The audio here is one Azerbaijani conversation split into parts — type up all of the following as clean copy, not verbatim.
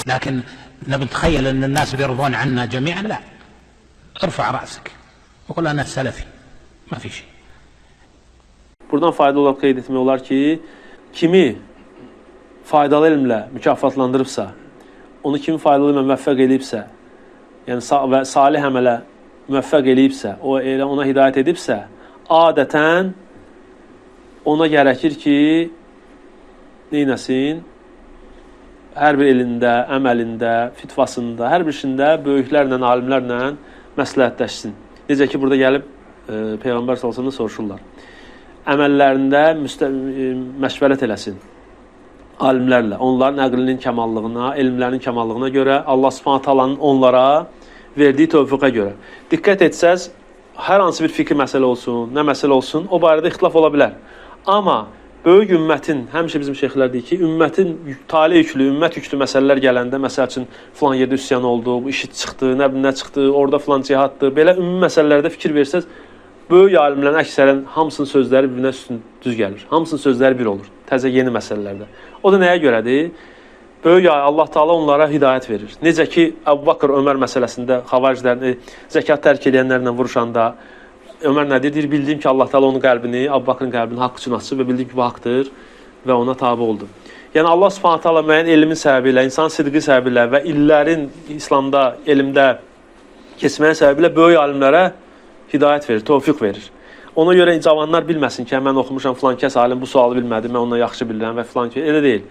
لكن نتخيل أن الناس بيرضون عنا جميعا، لا. ارفع رأسك وقل أنا سلفي، ما في شيء. Buradan faydalı olaraq qeyd etmək olar ki, kimi faydalı elmlə mükafatlandırıbsa, onu kimi faydalı elmlə müvəffəq eləyibsə, yəni salih əmələ müvəffəq eləyibsə, o elə ona hidayət edibsə, adətən ona gərəkir ki, neynəsin? Hər bir elində, əməlində, fitvasında, hər bir işində böyüklərlə, alimlərlə məsləhətləşsin. Necə ki, burada gəlib Peyğəmbər sallallahu soruşurlar. Əməllərində məşvərət eləsin alimlərlə, onların əqlinin kəmallığına, elmlərinin kəmallığına görə, Allah Subhanahu taalanın onlara verdiyi tövfiqə görə. Diqqət etsəz, hər hansı bir fikir məsələ olsun, nə məsələ olsun, o barədə ixtilaf ola bilər. Amma böyük ümmətin, həmişə bizim şeyxlər deyir ki, ümmətin tali yüklü, ümmət yüklü məsələlər gələndə, məsəl üçün, filan yerdə üsyan oldu, bu işit çıxdı, nə çıxdı, orada filan cihaddır, belə ümumi məsələlərdə fikir versəz, böyük alimlərin əksərən hamısının sözləri bir-birinə üstün düz gəlir. Hamısının sözləri bir olur, təzə yeni məsələlərdə. O da nəyə görədir? Böyük Allah Taala onlara hidayət verir. Necə ki, Əbu Bakır Ömər məsələsində xavariclərini zəkat tərk edənlərlə vuruşanda Ömər nə deyir? Bildiyim ki, Allah Taala onun qəlbini, Əbu Bakırın qəlbini haqq üçün açıb və bildiyim ki, bu haqdır və ona tabe oldu. Yəni Allah Subhanahu taala müəyyən elmin səbəbi ilə, insan sidqi səbəbi ilə və illərin İslamda, elmdə keçməyə səbəbi ilə böyük alimlərə hidayət verir, tövfiq verir. Ona görə cavanlar bilməsin ki, mən oxumuşam filan kəs alim bu sualı bilmədi, mən ondan yaxşı bilirəm və filan ki, elə deyil.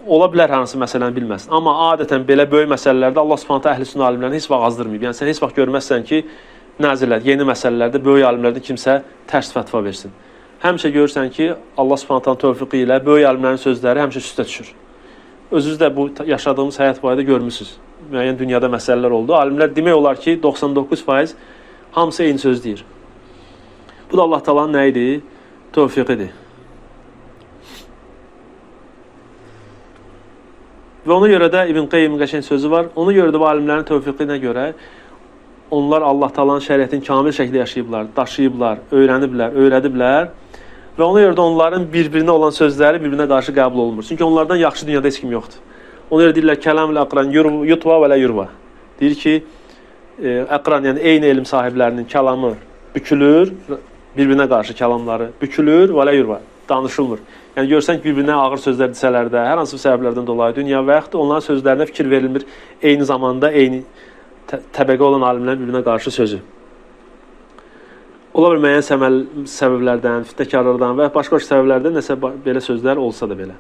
Ola bilər hansı məsələni bilməsin. Amma adətən belə böyük məsələlərdə Allah Subhanahu əhli sünnə alimlərini heç vaxt azdırmayıb. Yəni sən heç vaxt görməzsən ki, nazirlər, yeni məsələlərdə böyük alimlərdən kimsə tərs fətva versin. Həmişə görürsən ki, Allah Subhanahu tövfiqi ilə böyük alimlərin sözləri həmişə üstə düşür. Özünüz də bu yaşadığımız həyat barədə görmüsünüz. Müəyyən dünyada məsələlər oldu. Alimlər demək olar ki, 99% hamısı eyni söz deyir. Bu da Allah Taala'nın nə idi? Tövfiqidir. Və ona görə də İbn Qeyyimin qəşəng sözü var. Ona görə də bu alimlərin tövfiqinə görə onlar Allah Taala'nın şəriətini kamil şəkildə yaşayıblar, daşıyıblar, öyrəniblər, öyrədiblər. Və ona görə də onların bir-birinə olan sözləri bir-birinə qarşı qəbul olunmur. Çünki onlardan yaxşı dünyada heç kim yoxdur. Ona görə deyirlər, kəlamül əqran yutva və lə yurva. Deyir ki, əqran, yəni eyni elm sahiblərinin kəlamı bükülür, bir-birinə qarşı kəlamları bükülür və lə yurva, danışılmır. Yəni görsən ki, bir-birinə ağır sözlər desələr də, hər hansı bir səbəblərdən dolayı dünya və yaxud da onların sözlərinə fikir verilmir, eyni zamanda eyni təbəqə olan alimlərin bir-birinə qarşı sözü. Ola bir müəyyən səbəblərdən, fitnəkarlardan və başqa səbəblərdən nəsə belə sözlər olsa da belə.